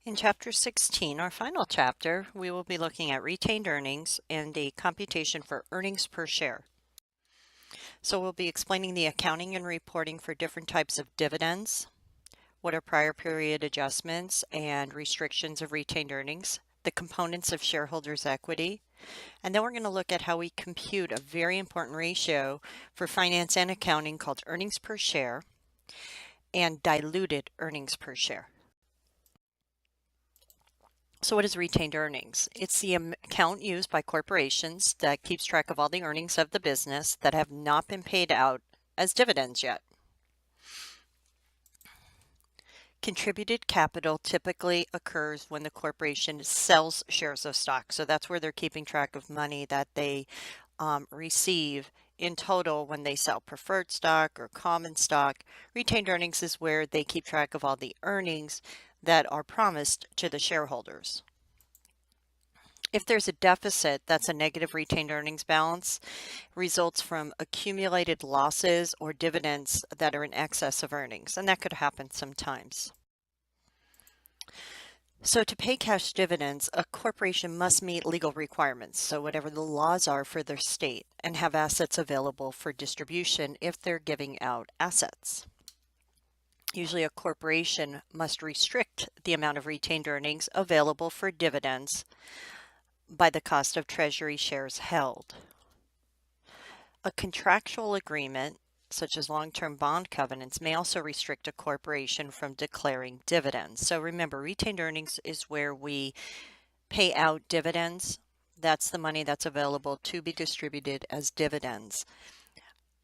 In Chapter 16, our final chapter, we will be looking at retained earnings and a computation for earnings per share. So we'll be explaining the accounting and reporting for different types of dividends, what are prior period adjustments and restrictions of retained earnings, the components of shareholders' equity, and then we're going to look at how we compute a very important ratio for finance and accounting called earnings per share and diluted earnings per share. So what is retained earnings? It's the account used by corporations that keeps track of all the earnings of the business that have not been paid out as dividends yet. Contributed capital typically occurs when the corporation sells shares of stock. So that's where they're keeping track of money that they receive in total when they sell preferred stock or common stock. Retained earnings is where they keep track of all the earnings that are promised to the shareholders. If there's a deficit, that's a negative retained earnings balance, results from accumulated losses or dividends that are in excess of earnings, and that could happen sometimes. So to pay cash dividends, a corporation must meet legal requirements, so whatever the laws are for their state, and have assets available for distribution if they're giving out assets. Usually a corporation must restrict the amount of retained earnings available for dividends by the cost of treasury shares held. A contractual agreement, such as long-term bond covenants, may also restrict a corporation from declaring dividends. So remember, retained earnings is where we pay out dividends. That's the money that's available to be distributed as dividends.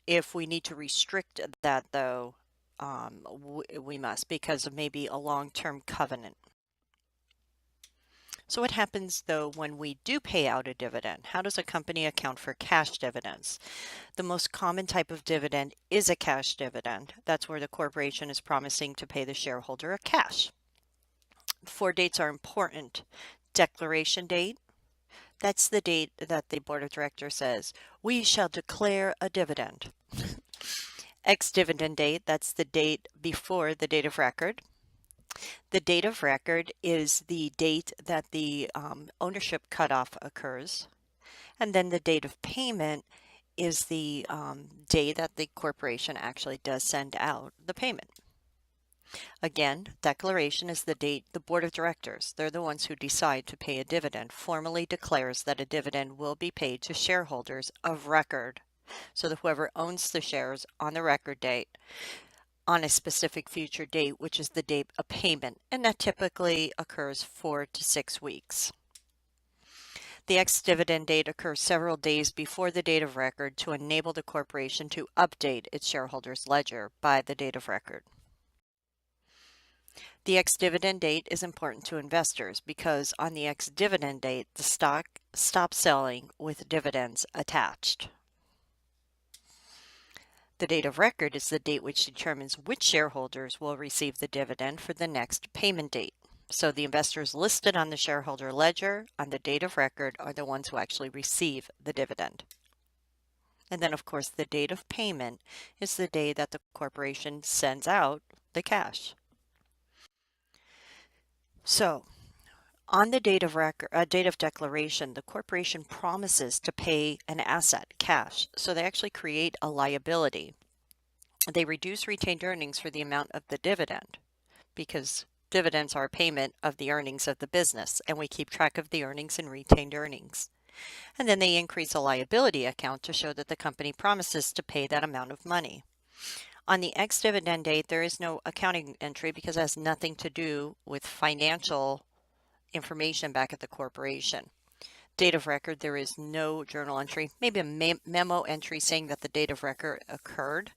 If we need to restrict that, though, we must because of maybe a long-term covenant. So what happens though when we do pay out a dividend? How does a company account for cash dividends? The most common type of dividend is a cash dividend. That's where the corporation is promising to pay the shareholder a cash. 4 dates are important. Declaration date. That's the date that the board of directors says, we shall declare a dividend. Ex-dividend date, that's the date before the date of record. The date of record is the date that the ownership cutoff occurs. And then the date of payment is the day that the corporation actually does send out the payment. Again, declaration is the date the board of directors, they're the ones who decide to pay a dividend, formally declares that a dividend will be paid to shareholders of record. So that whoever owns the shares on the record date on a specific future date, which is the date of payment, and that typically occurs 4 to 6 weeks. The ex-dividend date occurs several days before the date of record to enable the corporation to update its shareholders' ledger by the date of record. The ex-dividend date is important to investors because on the ex-dividend date, the stock stops selling with dividends attached. The date of record is the date which determines which shareholders will receive the dividend for the next payment date. So the investors listed on the shareholder ledger on the date of record are the ones who actually receive the dividend. And then, of course, the date of payment is the day that the corporation sends out the cash. So on the date of declaration, the corporation promises to pay an asset, cash. So they actually create a liability. They reduce retained earnings for the amount of the dividend because dividends are a payment of the earnings of the business, and we keep track of the earnings and retained earnings. And then they increase a liability account to show that the company promises to pay that amount of money. On the ex-dividend date, there is no accounting entry because it has nothing to do with financial information back at the corporation. Date of record, there is no journal entry, maybe a memo entry saying that the date of record occurred,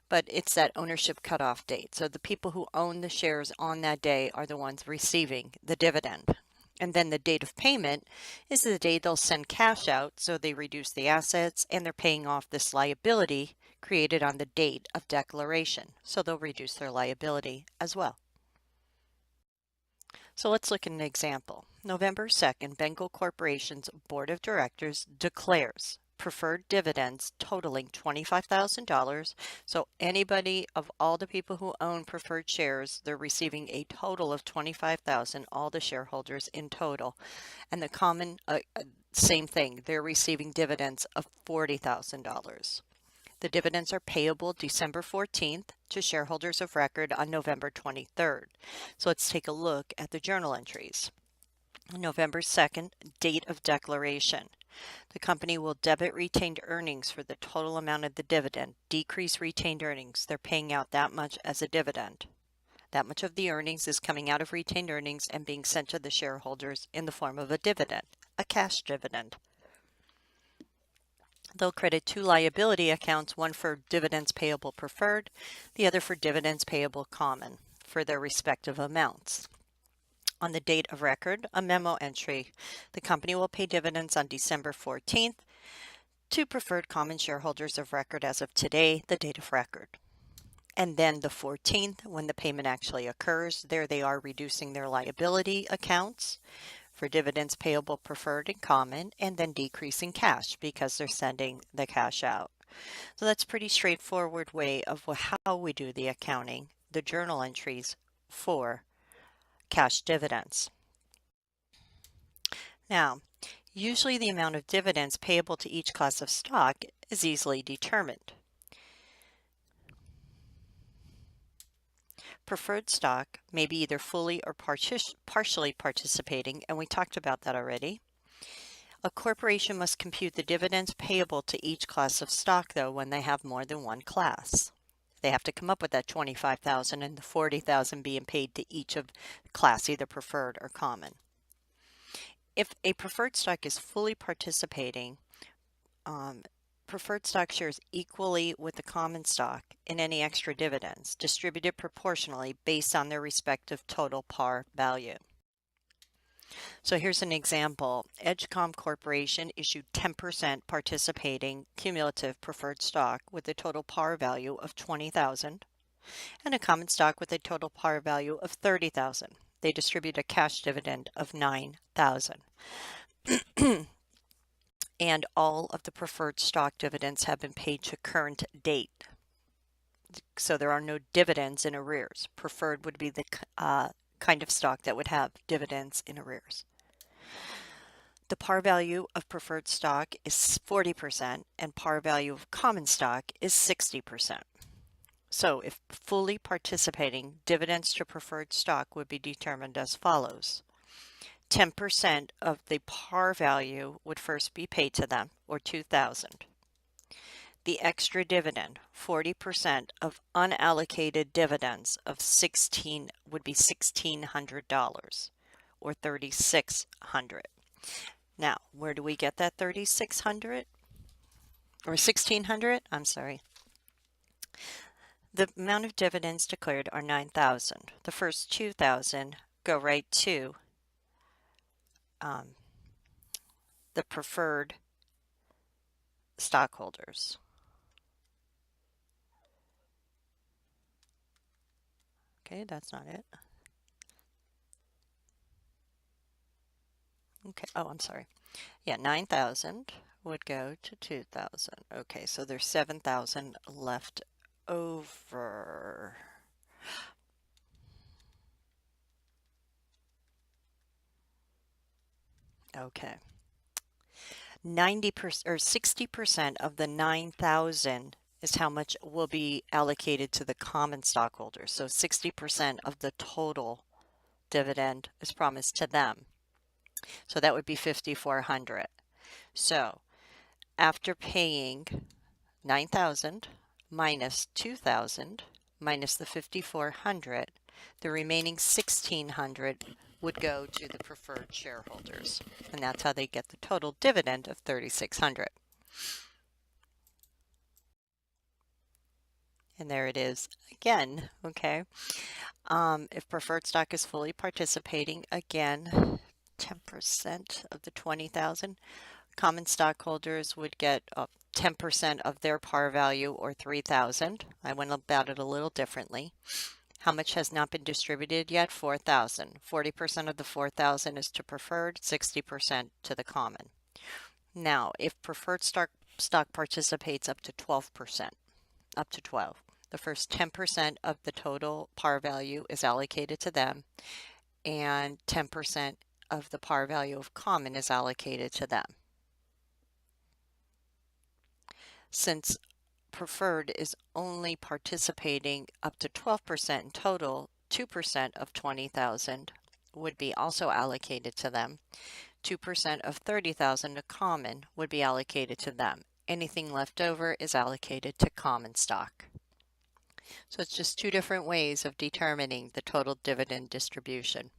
but it's that ownership cutoff date. So the people who own the shares on that day are the ones receiving the dividend. And then the date of payment is the day they'll send cash out, so they reduce the assets and they're paying off this liability created on the date of declaration. So they'll reduce their liability as well. So let's look at an example. November 2nd, Bengal Corporation's Board of Directors declares preferred dividends totaling $25,000. So anybody of all the people who own preferred shares, they're receiving a total of $25,000, all the shareholders in total. And the common, same thing, they're receiving dividends of $40,000. The dividends are payable December 14th to shareholders of record on November 23rd. So let's take a look at the journal entries. November 2nd, date of declaration. The company will debit retained earnings for the total amount of the dividend, decrease retained earnings. They're paying out that much as a dividend. That much of the earnings is coming out of retained earnings and being sent to the shareholders in the form of a dividend, a cash dividend. They'll credit two liability accounts, one for dividends payable preferred, the other for dividends payable common, for their respective amounts. On the date of record, a memo entry. The company will pay dividends on December 14th to preferred common shareholders of record as of today, the date of record. And then the 14th, when the payment actually occurs, there they are reducing their liability accounts for dividends payable preferred and common, and then decreasing cash because they're sending the cash out. So that's a pretty straightforward way of how we do the accounting, the journal entries for cash dividends. Now, usually the amount of dividends payable to each class of stock is easily determined. Preferred stock may be either fully or partially participating, and we talked about that already. A corporation must compute the dividends payable to each class of stock, though, when they have more than one class. They have to come up with that $25,000 and the $40,000 being paid to each of the class, either preferred or common. If a preferred stock is fully participating, preferred stock shares equally with the common stock in any extra dividends, distributed proportionally based on their respective total par value. So here's an example. Edgecom Corporation issued 10% participating cumulative preferred stock with a total par value of $20,000 and a common stock with a total par value of $30,000. They distribute a cash dividend of $9,000. And all of the preferred stock dividends have been paid to current date. So there are no dividends in arrears. Preferred would be the kind of stock that would have dividends in arrears. The par value of preferred stock is 40% and par value of common stock is 60%. So if fully participating, dividends to preferred stock would be determined as follows. 10% of the par value would first be paid to them, or $2,000. The extra dividend, 40% of unallocated dividends of would be $1,600, or $3,600. Now, where do we get that $3,600? Or $1,600? I'm sorry. The amount of dividends declared are $9,000. The first $2,000 go right to the preferred stockholders. Okay, that's not it. Okay, oh, I'm sorry. Yeah, 9,000 would go to 2,000. Okay, so there's 7,000 left over. Okay. 90% or 60% of the 9,000 is how much will be allocated to the common stockholders. So 60% of the total dividend is promised to them. So that would be $5,400. So after paying 9,000 minus 2,000 minus the 5,400, the remaining 1,600 would go to the preferred shareholders, and that's how they get the total dividend of $3,600. And there it is again. Okay, if preferred stock is fully participating, again, 10% of the 20,000, common stockholders would get 10% of their par value, or 3,000. I went about it a little differently. How much has not been distributed yet? 4,000. 40% of the 4,000 is to preferred, 60% to the common. Now, if preferred stock stock participates up to 12%, up to 12. The first 10% of the total par value is allocated to them, and 10% of the par value of common is allocated to them. Since preferred is only participating up to 12% in total, 2% of 20,000 would be also allocated to them. 2% of 30,000 to common would be allocated to them. Anything left over is allocated to common stock. So it's just two different ways of determining the total dividend distribution.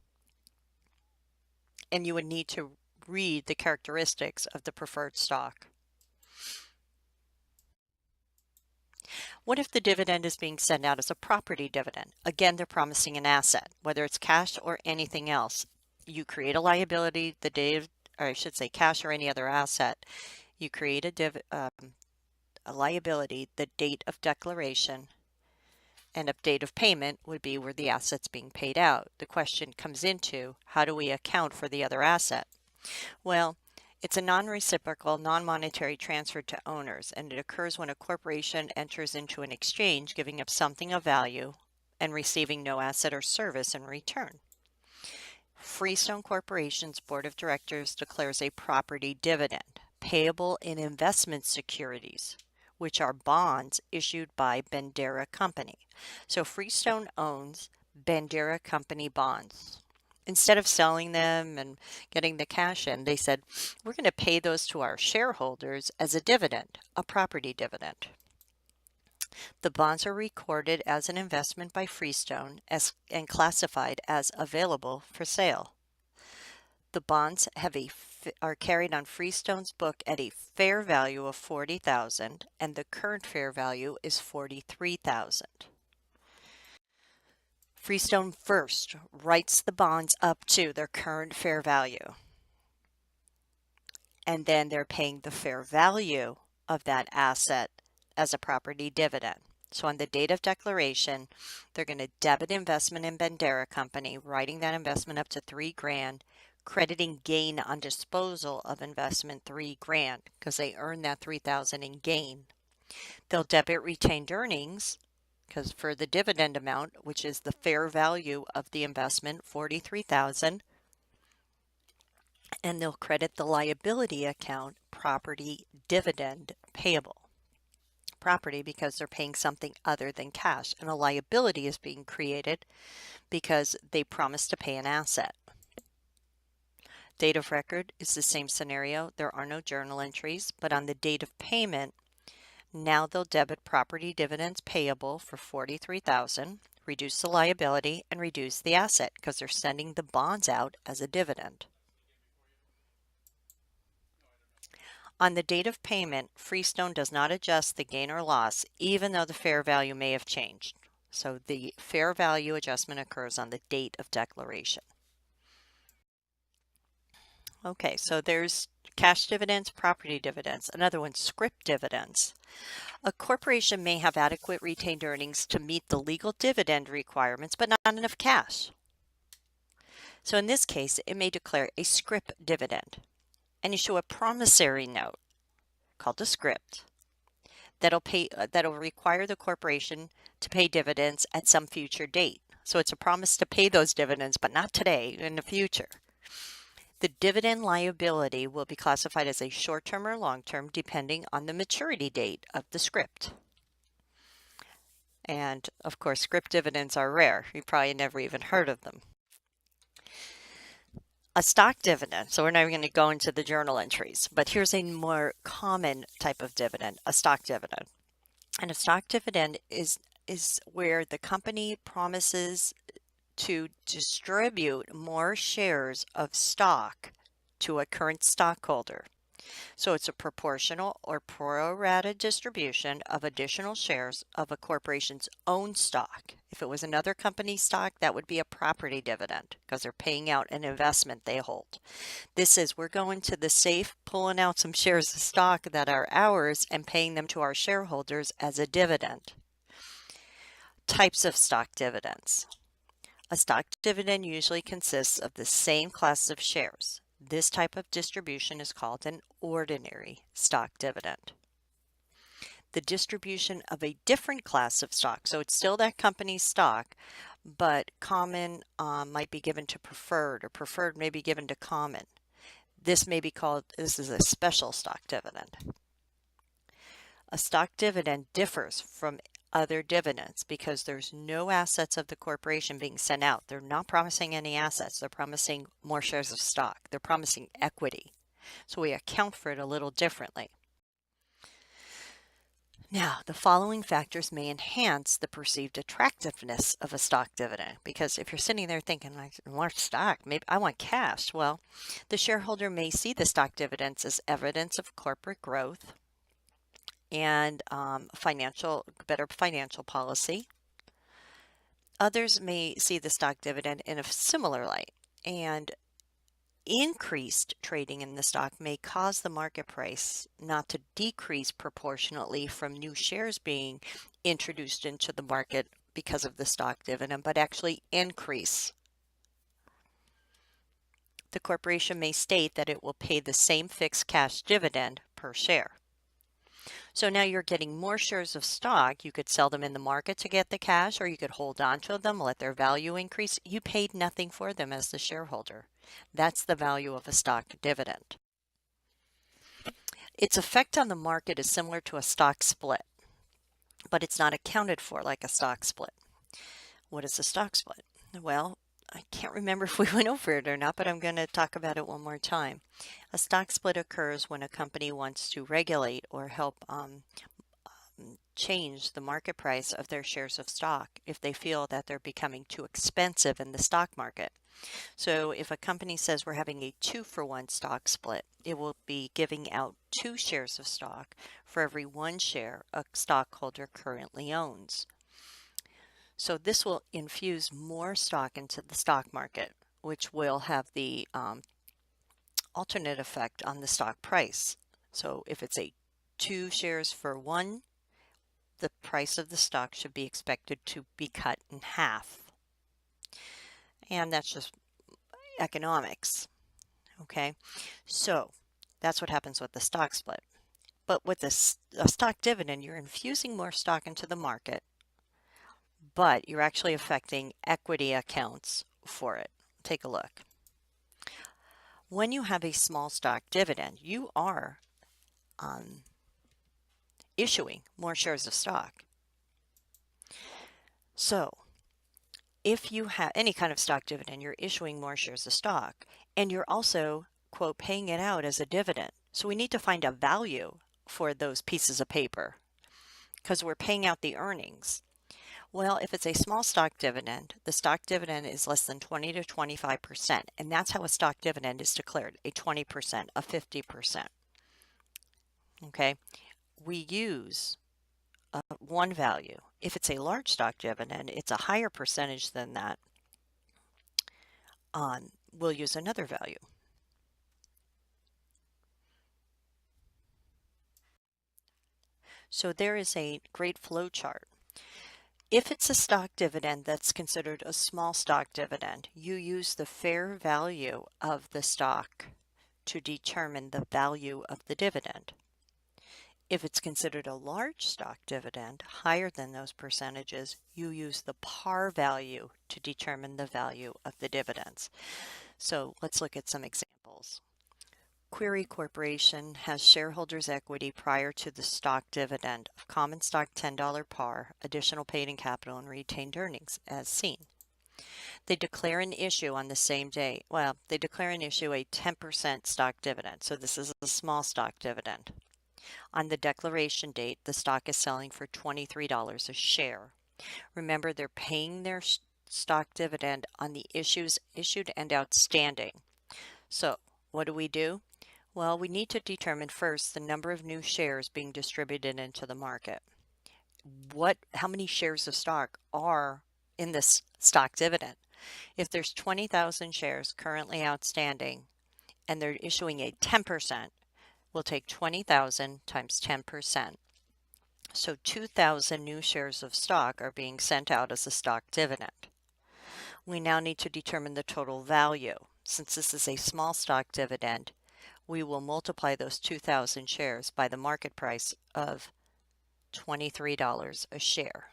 And you would need to read the characteristics of the preferred stock. What if the dividend is being sent out as a property dividend? Again, they're promising an asset, whether it's cash or anything else. You create a liability the day of, or I should say cash or any other asset. You create a liability the date of declaration, and a date of payment would be where the asset's being paid out. The question comes into, how do we account for the other asset? Well, it's a non-reciprocal, non-monetary transfer to owners, and it occurs when a corporation enters into an exchange, giving up something of value and receiving no asset or service in return. Freestone Corporation's Board of Directors declares a property dividend payable in investment securities, which are bonds issued by Bandera Company. So Freestone owns Bandera Company bonds. Instead of selling them and getting the cash in, they said, we're going to pay those to our shareholders as a dividend, a property dividend. The bonds are recorded as an investment by Freestone and classified as available for sale. The bonds are carried on Freestone's book at a fair value of $40,000, and the current fair value is $43,000. Freestone first writes the bonds up to their current fair value, and then they're paying the fair value of that asset as a property dividend. So on the date of declaration, they're going to debit investment in Bandera Company, writing that investment up to $3,000, crediting gain on disposal of investment $3,000 because they earned that $3,000 in gain. They'll debit retained earnings because for the dividend amount, which is the fair value of the investment, $43,000, and they'll credit the liability account property dividend payable. Property because they're paying something other than cash, and a liability is being created because they promised to pay an asset. Date of record is the same scenario. There are no journal entries, but on the date of payment, now they'll debit property dividends payable for $43,000, reduce the liability, and reduce the asset because they're sending the bonds out as a dividend. On the date of payment, Freestone does not adjust the gain or loss, even though the fair value may have changed. So the fair value adjustment occurs on the date of declaration. Okay, so there's cash dividends, property dividends. Another one, scrip dividends. A corporation may have adequate retained earnings to meet the legal dividend requirements, but not enough cash. So in this case, it may declare a scrip dividend and issue a promissory note called a scrip that'll require the corporation to pay dividends at some future date. So it's a promise to pay those dividends, but not today, in the future. The dividend liability will be classified as a short-term or long-term depending on the maturity date of the scrip. And of course, scrip dividends are rare. You probably never even heard of them. A stock dividend, so we're not even going to go into the journal entries, but here's a more common type of dividend, a stock dividend. And a stock dividend is where the company promises to distribute more shares of stock to a current stockholder. So it's a proportional or pro rata distribution of additional shares of a corporation's own stock. If it was another company's stock, that would be a property dividend because they're paying out an investment they hold. This is we're going to the safe, pulling out some shares of stock that are ours and paying them to our shareholders as a dividend. Types of stock dividends. A stock dividend usually consists of the same class of shares. This type of distribution is called an ordinary stock dividend. the distribution of a different class of stock. So it's still that company's stock, but common might be given to preferred, or preferred may be given to common. This is a special stock dividend. A stock dividend differs from other dividends because there's no assets of the corporation being sent out. They're not promising any assets. They're promising more shares of stock. They're promising equity. So we account for it a little differently. Now, the following factors may enhance the perceived attractiveness of a stock dividend, because if you're sitting there thinking, I want stock, maybe I want cash, well, the shareholder may see the stock dividends as evidence of corporate growth and better financial policy. Others may see the stock dividend in a similar light, and increased trading in the stock may cause the market price not to decrease proportionately from new shares being introduced into the market because of the stock dividend, but actually increase. The corporation may state that it will pay the same fixed cash dividend per share. So now you're getting more shares of stock. You could sell them in the market to get the cash, or you could hold on to them, let their value increase. You paid nothing for them as the shareholder. That's the value of a stock dividend. Its effect on the market is similar to a stock split, but it's not accounted for like a stock split. What is a stock split? Well, I can't remember if we went over it or not, but I'm going to talk about it one more time. A stock split occurs when a company wants to regulate or help change the market price of their shares of stock if they feel that they're becoming too expensive in the stock market. So if a company says we're having a 2-for-1 stock split, it will be giving out 2 shares of stock for every 1 share a stockholder currently owns. So this will infuse more stock into the stock market, which will have the alternate effect on the stock price. So if it's a 2 shares for 1, the price of the stock should be expected to be cut in half. And that's just economics. Okay, so that's what happens with the stock split. But with a stock dividend, you're infusing more stock into the market, but you're actually affecting equity accounts for it. Take a look. When you have a small stock dividend, you are issuing more shares of stock. So if you have any kind of stock dividend, you're issuing more shares of stock, and you're also, quote, paying it out as a dividend. So we need to find a value for those pieces of paper because we're paying out the earnings. Well, if it's a small stock dividend, the stock dividend is less than 20 to 25%, and that's how a stock dividend is declared, a 20%, a 50%. Okay, we use one value. If it's a large stock dividend, it's a higher percentage than that. We'll use another value. So there is a great flow chart. If it's a stock dividend that's considered a small stock dividend, you use the fair value of the stock to determine the value of the dividend. If it's considered a large stock dividend, higher than those percentages, you use the par value to determine the value of the dividends. So let's look at some examples. Query Corporation has shareholders' equity prior to the stock dividend of common stock $10 par, additional paid-in capital, and retained earnings, as seen. They declare an issue on the same day. Well, they declare an issue a 10% stock dividend. So this is a small stock dividend. On the declaration date, the stock is selling for $23 a share. Remember, they're paying their stock dividend on the issues issued and outstanding. So what do? Well, we need to determine first the number of new shares being distributed into the market. How many shares of stock are in this stock dividend? If there's 20,000 shares currently outstanding and they're issuing a 10%, we'll take 20,000 times 10%. So 2,000 new shares of stock are being sent out as a stock dividend. We now need to determine the total value. Since this is a small stock dividend, we will multiply those 2,000 shares by the market price of $23 a share.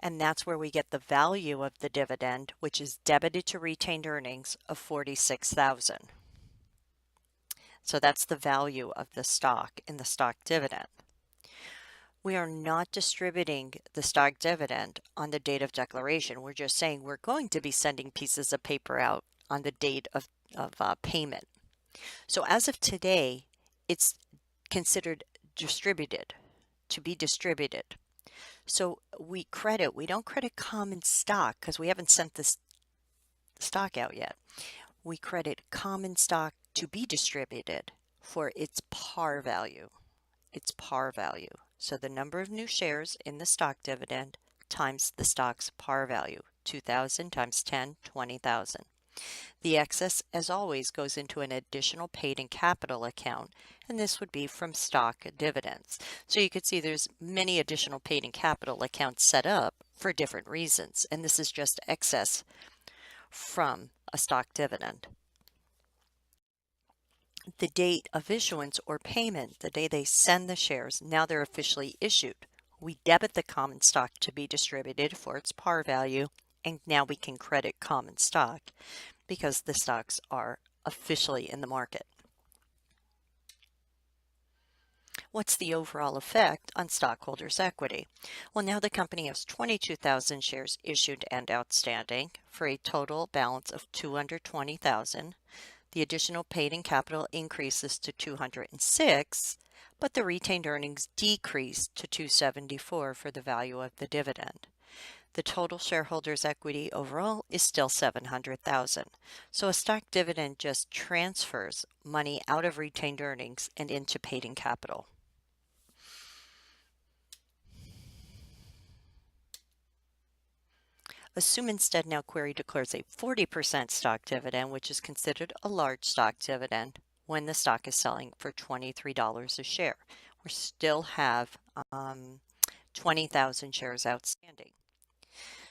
And that's where we get the value of the dividend, which is debited to retained earnings of $46,000. So that's the value of the stock in the stock dividend. We are not distributing the stock dividend on the date of declaration. We're just saying we're going to be sending pieces of paper out on the date of payment. So as of today, it's considered distributed, to be distributed. So we don't credit common stock because we haven't sent this stock out yet. We credit common stock to be distributed for its par value. Its par value. So the number of new shares in the stock dividend times the stock's par value. 2,000 times 10, 20,000. The excess, as always, goes into an additional paid-in capital account, and this would be from stock dividends. So you could see there's many additional paid-in capital accounts set up for different reasons, and this is just excess from a stock dividend. The date of issuance or payment, the day they send the shares, now they're officially issued. We debit the common stock to be distributed for its par value, and now we can credit common stock because the stocks are officially in the market. What's the overall effect on stockholders' equity? Well, now the company has 22,000 shares issued and outstanding for a total balance of 220,000. The additional paid-in capital increases to 206, but the retained earnings decrease to 274 for the value of the dividend. The total shareholders' equity overall is still 700,000. So a stock dividend just transfers money out of retained earnings and into paid-in capital. Assume instead now query declares a 40% stock dividend, which is considered a large stock dividend when the stock is selling for $23 a share. We still have 20,000 shares outstanding.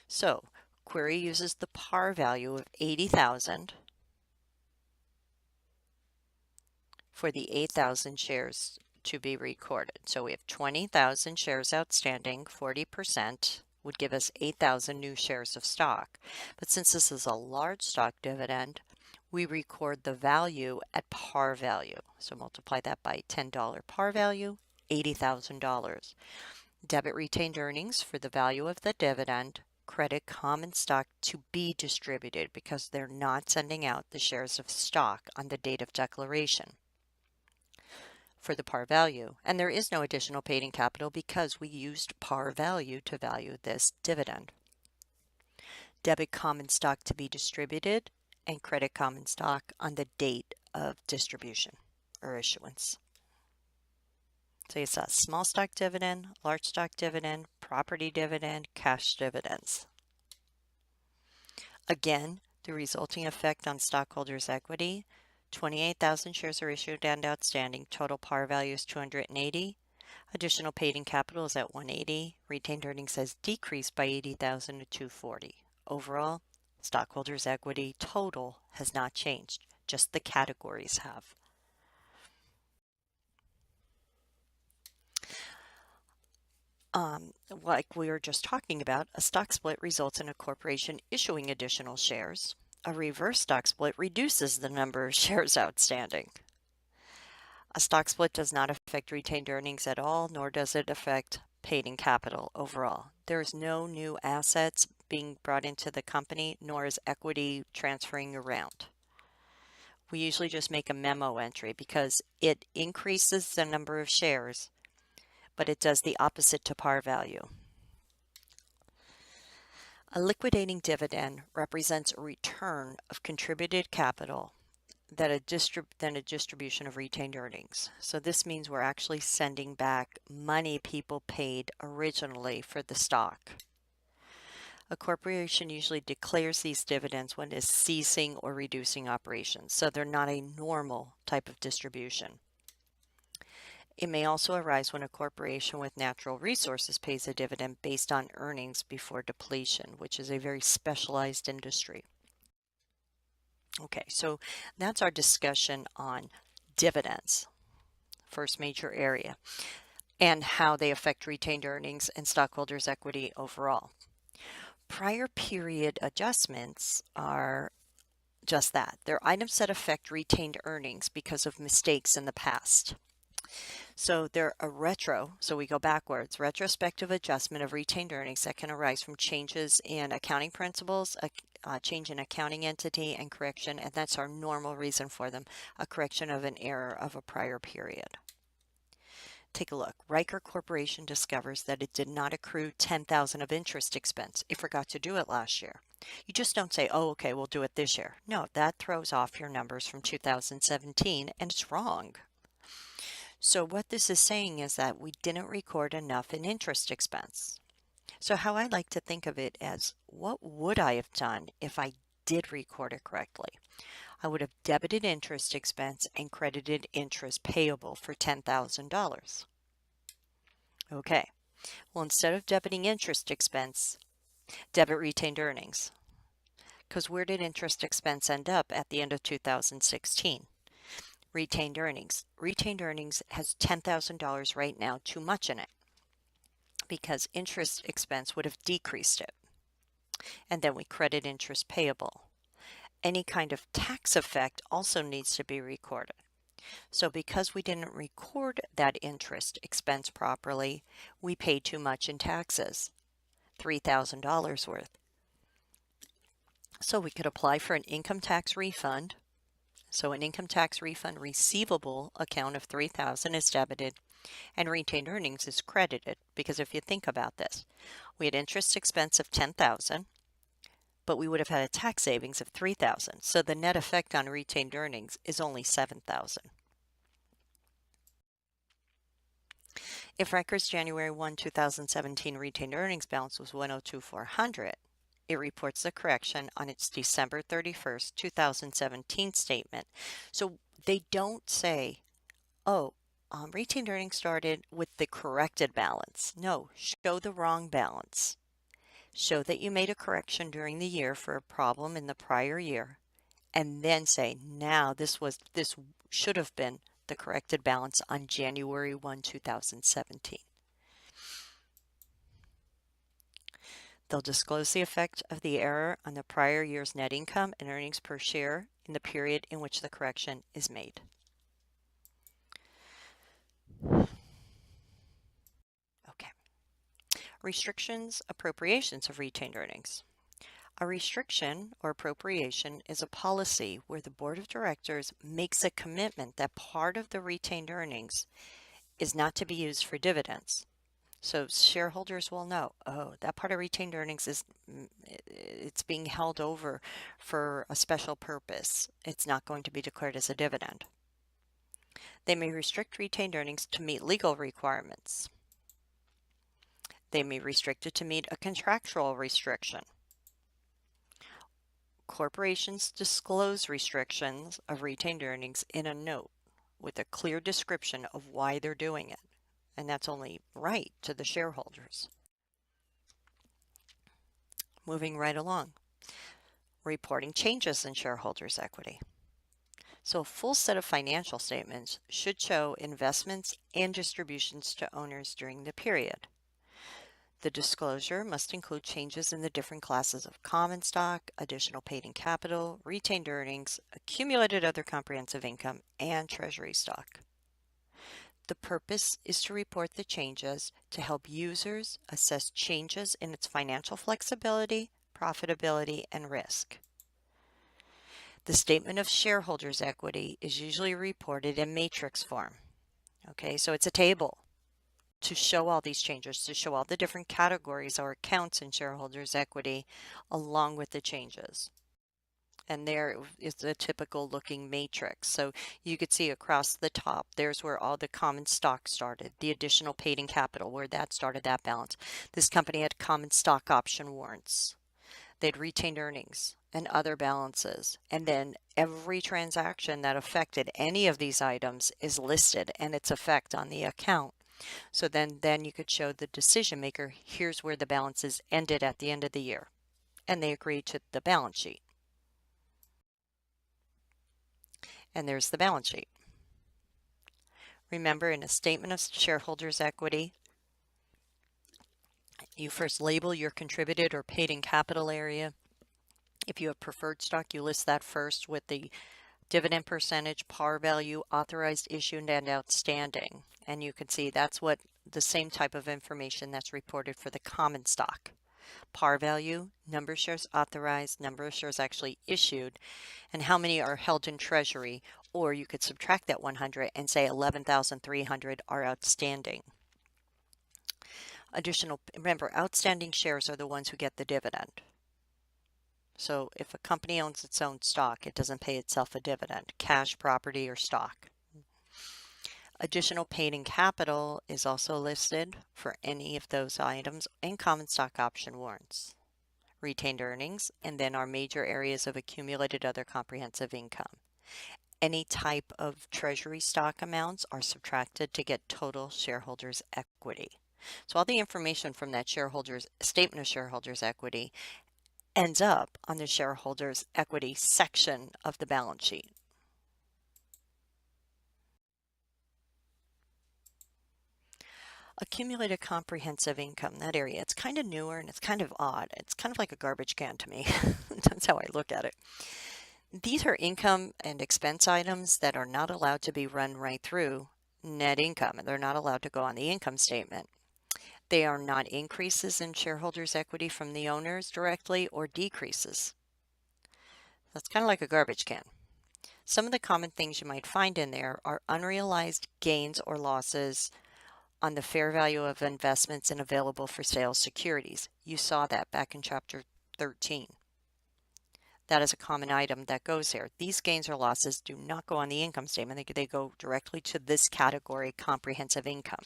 So query uses the par value of 80,000 for the 8,000 shares to be recorded. So we have 20,000 shares outstanding, 40% would give us 8,000 new shares of stock. But since this is a large stock dividend, we record the value at par value. So multiply that by $10 par value, $80,000. Debit retained earnings for the value of the dividend, credit common stock to be distributed because they're not sending out the shares of stock on the date of declaration for the par value, and there is no additional paid-in capital because we used par value to value this dividend. Debit common stock to be distributed and credit common stock on the date of distribution or issuance. So you saw small stock dividend, large stock dividend, property dividend, cash dividends. Again, the resulting effect on stockholders' equity, 28,000 shares are issued and outstanding. Total par value is 280. Additional paid-in capital is at 180. Retained earnings has decreased by 80,000 to 240. Overall, stockholders' equity total has not changed. Just the categories have. Like we were just talking about, a stock split results in a corporation issuing additional shares. A reverse stock split reduces the number of shares outstanding. A stock split does not affect retained earnings at all, nor does it affect paid-in capital overall. There is no new assets being brought into the company, nor is equity transferring around. We usually just make a memo entry because it increases the number of shares, but it does the opposite to par value. A liquidating dividend represents a return of contributed capital than a distribution of retained earnings. So this means we're actually sending back money people paid originally for the stock. A corporation usually declares these dividends when it is ceasing or reducing operations, so they're not a normal type of distribution. It may also arise when a corporation with natural resources pays a dividend based on earnings before depletion, which is a very specialized industry. Okay, so that's our discussion on dividends, first major area. and how they affect retained earnings and stockholders' equity overall. Prior period adjustments are just that. They're items that affect retained earnings because of mistakes in the past. So they're so we go backwards, retrospective adjustment of retained earnings that can arise from changes in accounting principles, a change in accounting entity, and correction, and that's our normal reason for them, a correction of an error of a prior period. Take a look. Riker Corporation discovers that it did not accrue $10,000 of interest expense. It forgot to do it last year. You just don't say, oh, okay, we'll do it this year. No, that throws off your numbers from 2017 and it's wrong. So what this is saying is that we didn't record enough in interest expense. So how I like to think of it as, what would I have done if I did record it correctly? I would have debited interest expense and credited interest payable for $10,000. Okay, well, instead of debiting interest expense, debit retained earnings. Because where did interest expense end up at the end of 2016? Retained earnings. Retained earnings has $10,000 right now too much in it because interest expense would have decreased it. And then we credit interest payable. Any kind of tax effect also needs to be recorded. So because we didn't record that interest expense properly, we paid too much in taxes, $3,000 worth. So we could apply for an income tax refund. So an income tax refund receivable account of $3,000 is debited and retained earnings is credited, because if you think about this, we had interest expense of $10,000, but we would have had a tax savings of $3,000. So the net effect on retained earnings is only $7,000. If Riker's January 1, 2017 retained earnings balance was $102,400, it reports the correction on its December 31st, 2017 statement. So they don't say, oh, retained earnings started with the corrected balance. No, show the wrong balance. Show that you made a correction during the year for a problem in the prior year, and then say, now this should have been the corrected balance on January 1, 2017. They'll disclose the effect of the error on the prior year's net income and earnings per share in the period in which the correction is made. Okay. Restrictions, appropriations of retained earnings. A restriction or appropriation is a policy where the board of directors makes a commitment that part of the retained earnings is not to be used for dividends. So shareholders will know, oh, that part of retained earnings it's being held over for a special purpose. It's not going to be declared as a dividend. They may restrict retained earnings to meet legal requirements. They may restrict it to meet a contractual restriction. Corporations disclose restrictions of retained earnings in a note with a clear description of why they're doing it. And that's only right to the shareholders. Moving right along. Reporting changes in shareholders' equity. So a full set of financial statements should show investments and distributions to owners during the period. The disclosure must include changes in the different classes of common stock, additional paid-in capital, retained earnings, accumulated other comprehensive income, and treasury stock. The purpose is to report the changes to help users assess changes in its financial flexibility, profitability, and risk. The statement of shareholders' equity is usually reported in matrix form. Okay, so it's a table to show all these changes, to show all the different categories or accounts in shareholders' equity along with the changes. And there is a typical looking matrix. So you could see across the top, there's where all the common stock started, the additional paid-in capital, where that started that balance. This company had common stock option warrants. They'd retained earnings and other balances. And then every transaction that affected any of these items is listed and its effect on the account. So then you could show the decision maker, here's where the balances ended at the end of the year. And they agreed to the balance sheet. And there's the balance sheet. Remember, in a statement of shareholders' equity, you first label your contributed or paid in capital area. If you have preferred stock, you list that first with the dividend percentage, par value, authorized, issued, and outstanding. And you can see that's what the same type of information that's reported for the common stock. Par value, number of shares authorized, number of shares actually issued, and how many are held in treasury. Or you could subtract that 100 and say 11,300 are outstanding. Remember, outstanding shares are the ones who get the dividend. So if a company owns its own stock, it doesn't pay itself a dividend, cash, property, or stock. Additional paid in capital is also listed for any of those items in common stock option warrants. Retained earnings, and then our major areas of accumulated other comprehensive income. Any type of treasury stock amounts are subtracted to get total shareholders' equity. So all the information from that statement of shareholders' equity ends up on the shareholders' equity section of the balance sheet. Accumulated comprehensive income, that area, it's kind of newer and it's kind of odd. It's kind of like a garbage can to me. That's how I look at it. These are income and expense items that are not allowed to be run right through net income, and they're not allowed to go on the income statement. They are not increases in shareholders' equity from the owners directly or decreases. That's kind of like a garbage can. Some of the common things you might find in there are unrealized gains or losses on the fair value of investments in available for sale securities. You saw that back in chapter 13. That is a common item that goes here. These gains or losses do not go on the income statement. They go directly to this category, comprehensive income.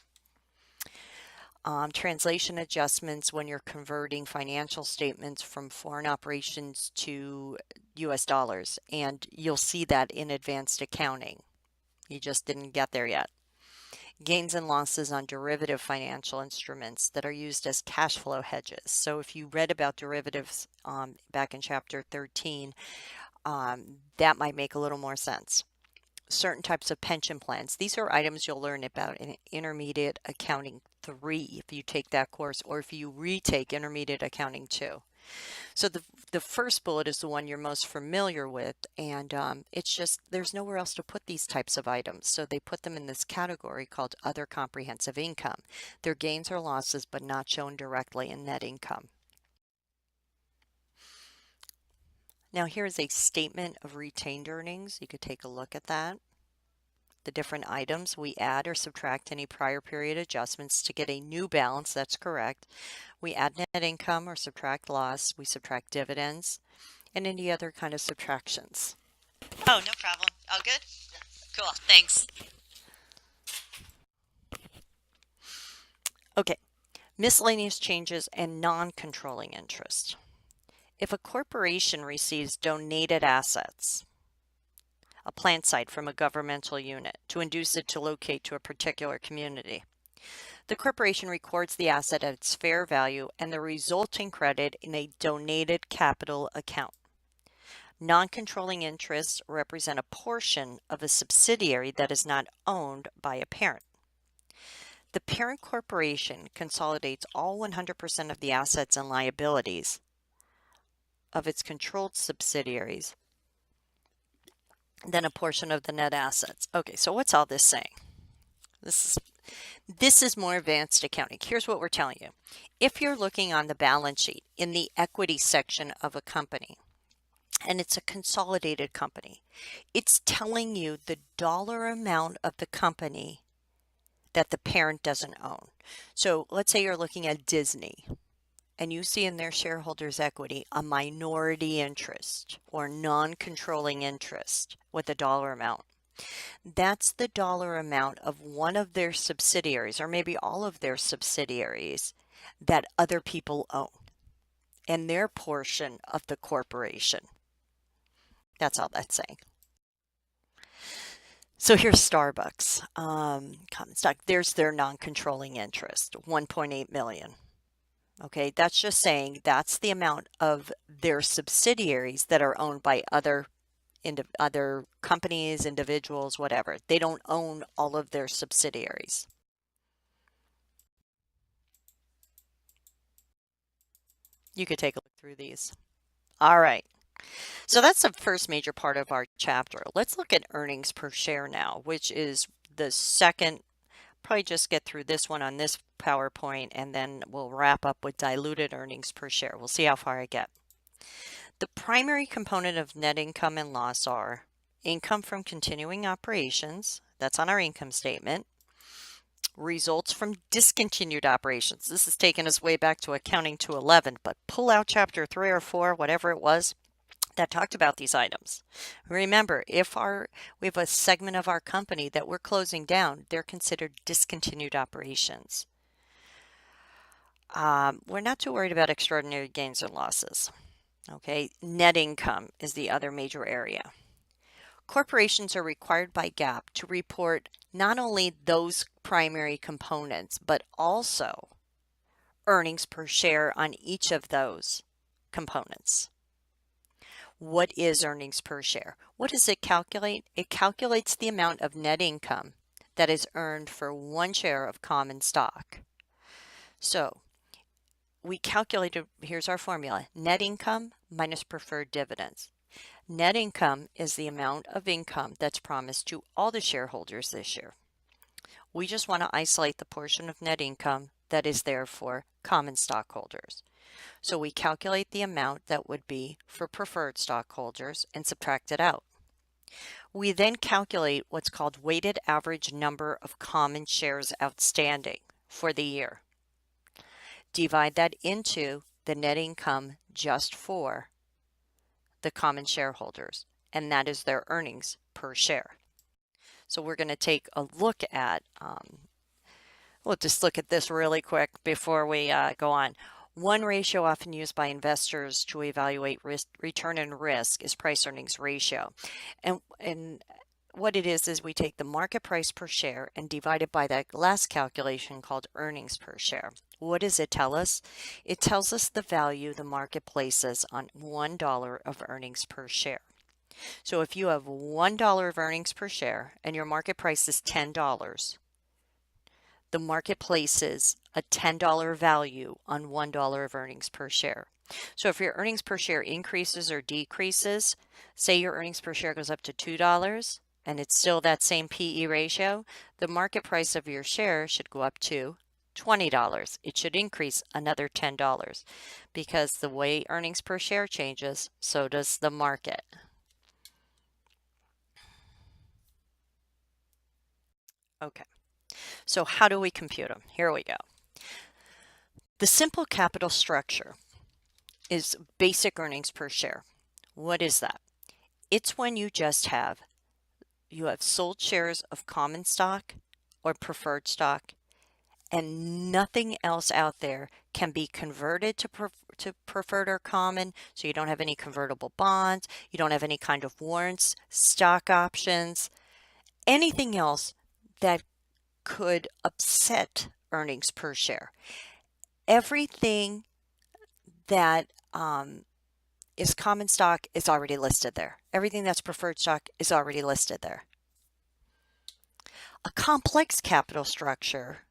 Translation adjustments when you're converting financial statements from foreign operations to US dollars, and you'll see that in advanced accounting. You just didn't get there yet. Gains and losses on derivative financial instruments that are used as cash flow hedges. So if you read about derivatives back in chapter 13, that might make a little more sense. Certain types of pension plans. These are items you'll learn about in Intermediate Accounting 3 if you take that course, or if you retake Intermediate Accounting 2. So the first bullet is the one you're most familiar with, and it's just there's nowhere else to put these types of items. So they put them in this category called Other Comprehensive Income. They're gains or losses, but not shown directly in net income. Now here's a statement of retained earnings. You could take a look at that. The different items, we add or subtract any prior period adjustments to get a new balance. That's correct. We add net income or subtract loss. We subtract dividends and any other kind of subtractions. Oh, no problem. All good? Cool. Thanks. Okay. Miscellaneous changes and non-controlling interest. If a corporation receives donated assets, a plant site from a governmental unit, to induce it to locate to a particular community, the corporation records the asset at its fair value and the resulting credit in a donated capital account. Non-controlling interests represent a portion of a subsidiary that is not owned by a parent. The parent corporation consolidates all 100% of the assets and liabilities of its controlled subsidiaries, then a portion of the net assets. Okay, so what's all this saying? This is more advanced accounting. Here's what we're telling you. If you're looking on the balance sheet in the equity section of a company, and it's a consolidated company, it's telling you the dollar amount of the company that the parent doesn't own. So let's say you're looking at Disney, and you see in their shareholders' equity a minority interest or non-controlling interest with a dollar amount. That's the dollar amount of one of their subsidiaries, or maybe all of their subsidiaries, that other people own, and their portion of the corporation. That's all that's saying. So here's Starbucks, common stock. There's their non-controlling interest, 1.8 million. Okay, that's just saying that's the amount of their subsidiaries that are owned by other other companies, individuals, whatever. They don't own all of their subsidiaries. You could take a look through these. All right. So that's the first major part of our chapter. Let's look at earnings per share now, which is the second. Probably just get through this one on this PowerPoint, and then we'll wrap up with diluted earnings per share. We'll see how far I get. The primary component of net income and loss are income from continuing operations. That's on our income statement. Results from discontinued operations. This has taken us way back to Accounting 211, but pull out chapter 3 or 4, whatever it was, that talked about these items. Remember, if we have a segment of our company that we're closing down, they're considered discontinued operations. We're not too worried about extraordinary gains and losses. Okay, net income is the other major area. Corporations are required by GAAP to report not only those primary components, but also earnings per share on each of those components. What is earnings per share? What does it calculate? It calculates the amount of net income that is earned for 1 share of common stock. So we calculated, here's our formula, net income minus preferred dividends. Net income is the amount of income that's promised to all the shareholders this year. We just want to isolate the portion of net income that is there for common stockholders. So we calculate the amount that would be for preferred stockholders and subtract it out. We then calculate what's called weighted average number of common shares outstanding for the year. Divide that into the net income just for the common shareholders, and that is their earnings per share. So we're going to take a look at, we'll just look at this really quick before we go on. One ratio often used by investors to evaluate return and risk is price earnings ratio. And what it is we take the market price per share and divide it by that last calculation called earnings per share. What does it tell us? It tells us the value the market places on $1 of earnings per share. So if you have $1 of earnings per share and your market price is $10, the market places a $10 value on $1 of earnings per share. So if your earnings per share increases or decreases, say your earnings per share goes up to $2 and it's still that same PE ratio, the market price of your share should go up to $20. It should increase another $10 because the way earnings per share changes, so does the market. Okay, so how do we compute them? Here we go. The simple capital structure is basic earnings per share. What is that? It's when you have sold shares of common stock or preferred stock, and nothing else out there can be converted to preferred or common. So you don't have any convertible bonds, you don't have any kind of warrants, stock options, anything else that could upset earnings per share. Everything that is common stock is already listed there. Everything that's preferred stock is already listed there. A complex capital structure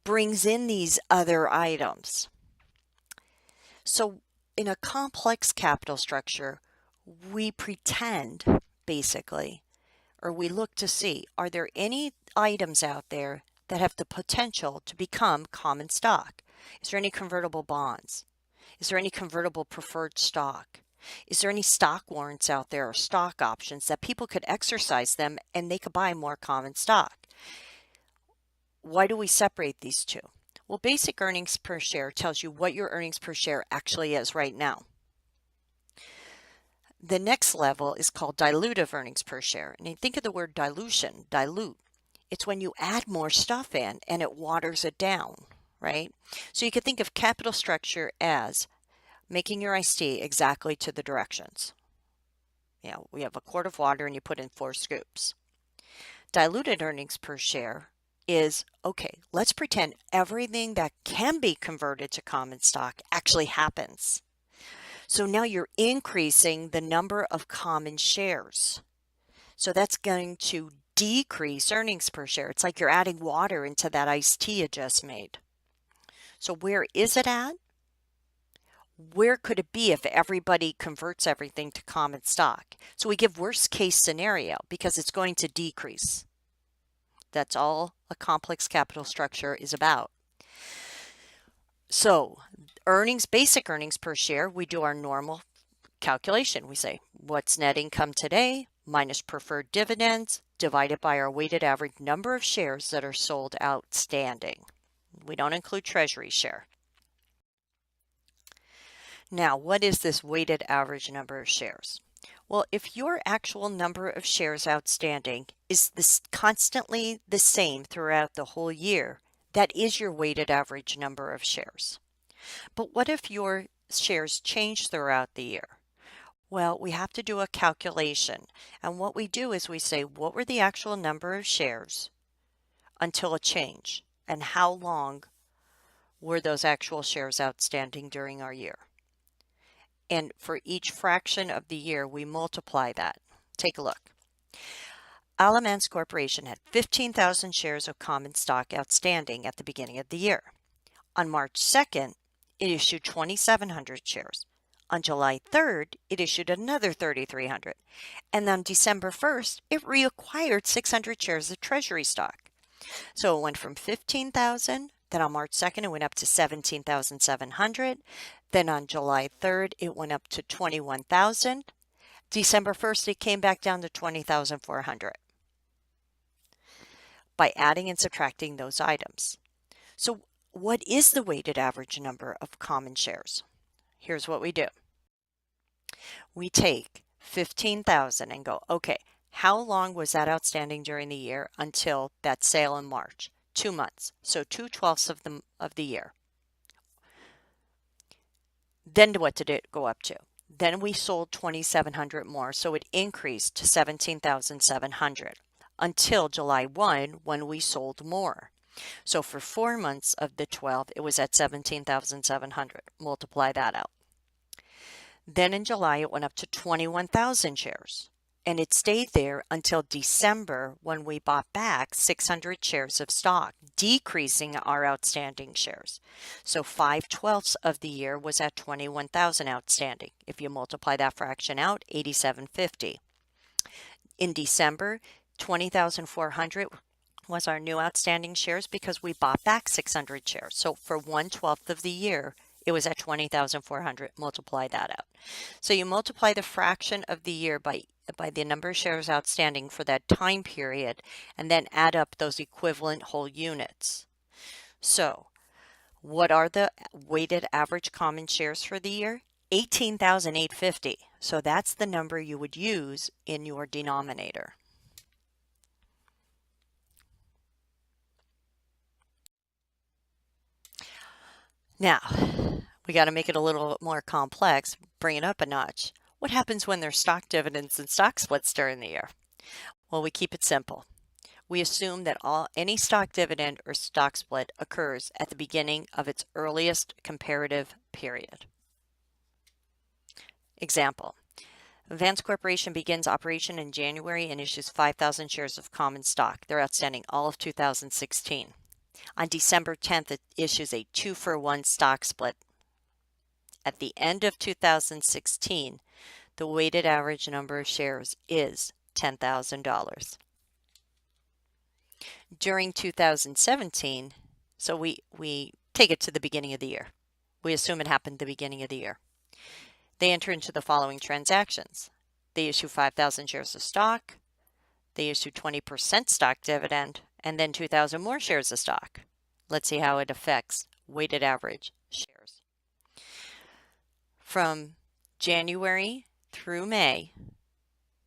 brings in these other items. So in a complex capital structure, we pretend basically, or we look to see, are there any items out there that have the potential to become common stock? Is there any convertible bonds? Is there any convertible preferred stock? Is there any stock warrants out there or stock options that people could exercise them and they could buy more common stock? Why do we separate these two? Well, basic earnings per share tells you what your earnings per share actually is right now. The next level is called dilutive earnings per share. And you think of the word dilution, dilute. It's when you add more stuff in and it waters it down, right? So you could think of capital structure as making your iced tea exactly to the directions. You know, we have a quart of water and you put in 4 scoops. Diluted earnings per share is, okay, let's pretend everything that can be converted to common stock actually happens. So now you're increasing the number of common shares. So that's going to decrease earnings per share. It's like you're adding water into that iced tea you just made. So where is it at? Where could it be if everybody converts everything to common stock? So we give worst case scenario because it's going to decrease. That's all a complex capital structure is about. So basic earnings per share, we do our normal calculation. We say, what's net income today minus preferred dividends divided by our weighted average number of shares that are sold outstanding. We don't include treasury share. Now, what is this weighted average number of shares? Well, if your actual number of shares outstanding is constantly the same throughout the whole year, that is your weighted average number of shares. But what if your shares change throughout the year? Well, we have to do a calculation. And what we do is we say, what were the actual number of shares until a change? And how long were those actual shares outstanding during our year? And for each fraction of the year, we multiply that. Take a look. Alamance Corporation had 15,000 shares of common stock outstanding at the beginning of the year. On March 2nd, it issued 2,700 shares. On July 3rd, it issued another 3,300. And on December 1st, it reacquired 600 shares of treasury stock. So it went from 15,000, then on March 2nd, it went up to 17,700. Then on July 3rd, it went up to 21,000. December 1st, it came back down to 20,400 by adding and subtracting those items. So what is the weighted average number of common shares? Here's what we do. We take 15,000 and go, okay, how long was that outstanding during the year until that sale in March? 2 months. So 2/12 of the year. Then what did it go up to? Then we sold 2,700 more, so it increased to 17,700 until July 1 when we sold more. So for 4 months of the 12, it was at 17,700. Multiply that out. Then in July, it went up to 21,000 shares. And it stayed there until December when we bought back 600 shares of stock, decreasing our outstanding shares. So 5/12 of the year was at 21,000 outstanding. If you multiply that fraction out, 8,750. In December, 20,400 was our new outstanding shares because we bought back 600 shares. So for 1/12 of the year, it was at 20,400. Multiply that out. So you multiply the fraction of the year by the number of shares outstanding for that time period, and then add up those equivalent whole units. So what are the weighted average common shares for the year? 18,850. So that's the number you would use in your denominator. Now, we got to make it a little more complex, bring it up a notch. What happens when there's stock dividends and stock splits during the year? Well, we keep it simple. We assume that any stock dividend or stock split occurs at the beginning of its earliest comparative period. Example, Vance Corporation begins operation in January and issues 5,000 shares of common stock. They're outstanding all of 2016. On December 10th, it issues a 2-for-1 stock split. At the end of 2016, the weighted average number of shares is $10,000. During 2017, so we take it to the beginning of the year. We assume it happened at the beginning of the year. They enter into the following transactions. They issue 5,000 shares of stock. They issue 20% stock dividend, and then 2,000 more shares of stock. Let's see how it affects weighted average shares. From January through May,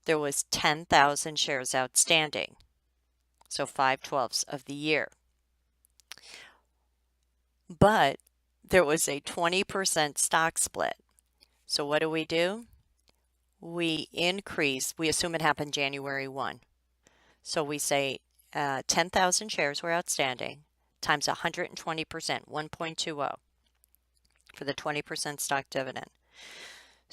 there was 10,000 shares outstanding. So 5/12 of the year. But there was a 20% stock split. So what do? We assume it happened January 1. So we say 10,000 shares were outstanding times 120%, 1.20 for the 20% stock dividend.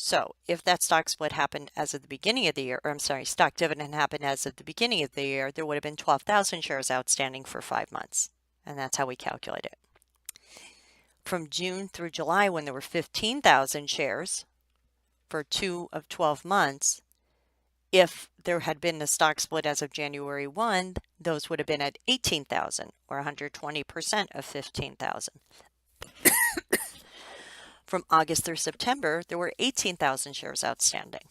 So if that stock split happened as of the beginning of the year, or I'm sorry, stock dividend happened as of the beginning of the year, there would have been 12,000 shares outstanding for 5 months. And that's how we calculate it. From June through July, when there were 15,000 shares for 2 of 12 months, if there had been a stock split as of January 1, those would have been at 18,000 or 120% of 15,000. From August through September, there were 18,000 shares outstanding.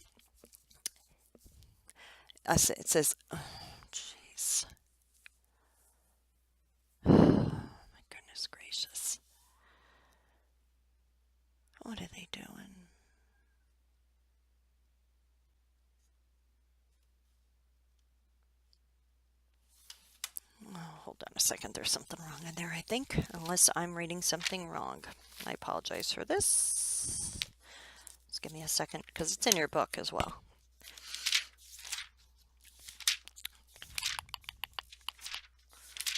It says, oh, jeez. Oh, my goodness gracious. What are they doing? Oh, hold on a second. There's something wrong in there, I think, unless I'm reading something wrong. I apologize for this. Just give me a second because it's in your book as well.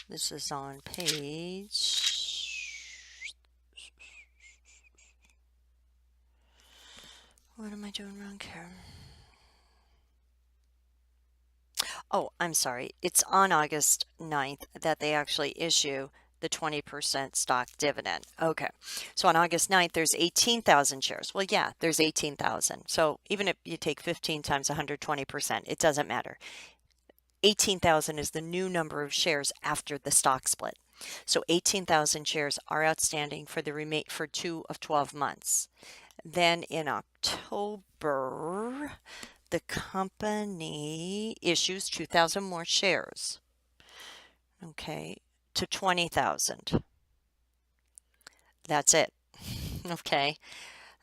This is on page... What am I doing wrong here? Oh, I'm sorry. It's on August 9th that they actually issue the 20% stock dividend. Okay. So on August 9th, there's 18,000 shares. Well, yeah, there's 18,000. So even if you take 15 times 120%, it doesn't matter. 18,000 is the new number of shares after the stock split. So 18,000 shares are outstanding for the for 2 of 12 months. Then in October, the company issues 2,000 more shares, okay, to 20,000. That's it, okay.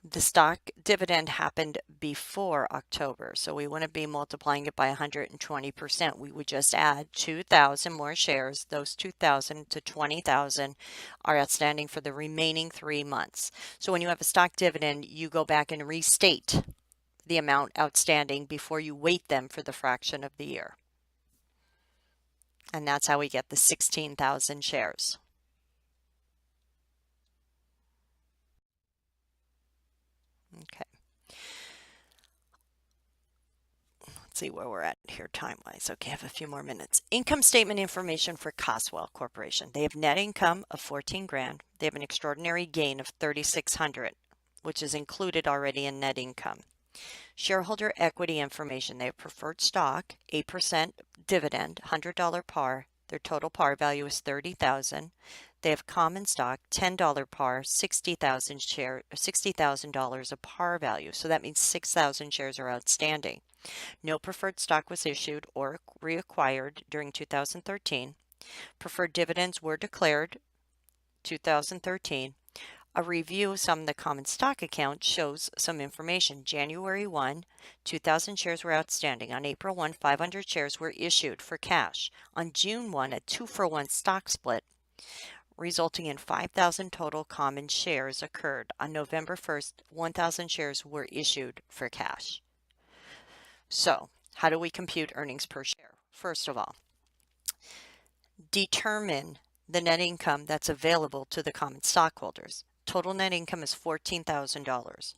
The stock dividend happened before October, so we wouldn't be multiplying it by 120%. We would just add 2,000 more shares. Those 2,000 to 20,000 are outstanding for the remaining 3 months. So when you have a stock dividend, you go back and restate the amount outstanding before you weight them for the fraction of the year. And that's how we get the 16,000 shares. Okay. Let's see where we're at here time-wise. Okay, I have a few more minutes. Income statement information for Coswell Corporation. They have net income of 14 grand. They have an extraordinary gain of 3,600, which is included already in net income. Shareholder equity information. They have preferred stock, 8% dividend, $100 par. Their total par value is 30,000. They have common stock, $10 par, 60,000 share, $60,000 of par value. So that means 6,000 shares are outstanding. No preferred stock was issued or reacquired during 2013. Preferred dividends were declared 2013. A review of some of the common stock accounts shows some information. January 1, 2,000 shares were outstanding. On April 1, 500 shares were issued for cash. On June 1, a 2-for-1 stock split resulting in 5,000 total common shares occurred. On November 1st, 1,000 shares were issued for cash. So, how do we compute earnings per share? First of all, determine the net income that's available to the common stockholders. Total net income is $14,000.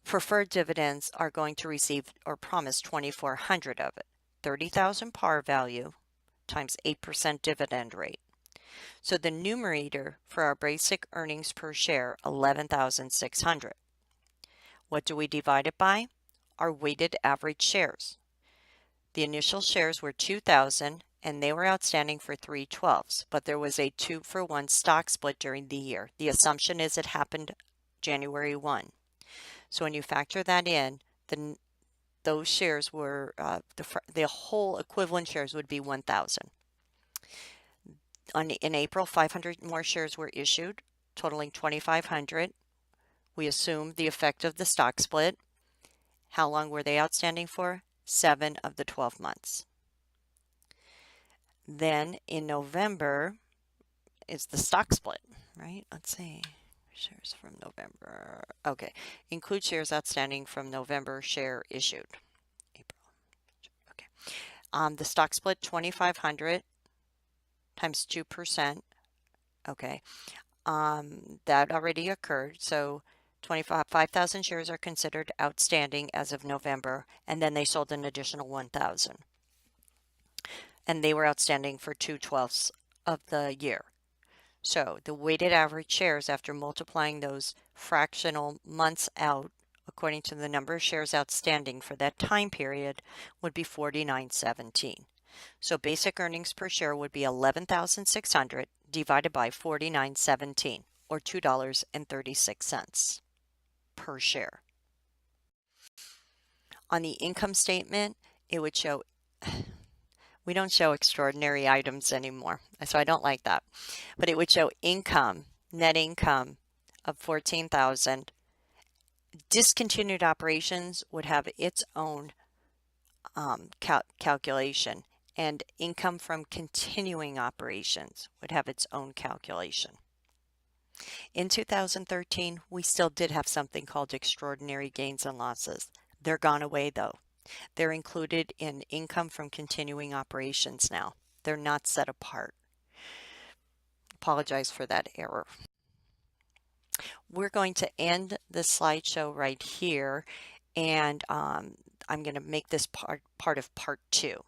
Preferred dividends are going to receive or promise 2,400 of it. 30,000 par value times 8% dividend rate. So the numerator for our basic earnings per share, 11,600. What do we divide it by? Our weighted average shares. The initial shares were 2,000 and they were outstanding for 3/12, but there was a 2-for-1 stock split during the year. The assumption is it happened January 1. So when you factor that in, those shares were, the whole equivalent shares would be 1,000. In April, 500 more shares were issued, totaling 2,500. We assume the effect of the stock split. How long were they outstanding for? 7 of the 12 months. Then in November is the stock split, right? Let's see. Shares from November. Okay. Include shares outstanding from November share issued. April. Okay. The stock split 2,500 times 2%. Okay. That already occurred. So 5,000 shares are considered outstanding as of November, and then they sold an additional 1,000. And they were outstanding for 2/12 of the year. So the weighted average shares after multiplying those fractional months out, according to the number of shares outstanding for that time period, would be 49.17. So basic earnings per share would be 11,600 divided by 49.17, or $2.36 per share. On the income statement, it would show, we don't show extraordinary items anymore, so I don't like that. But it would show income, net income of 14,000. Discontinued operations would have its own calculation, and income from continuing operations would have its own calculation. In 2013, we still did have something called extraordinary gains and losses. They're gone away though. They're included in income from continuing operations now. They're not set apart. Apologize for that error. We're going to end the slideshow right here, and I'm going to make this part of part 2.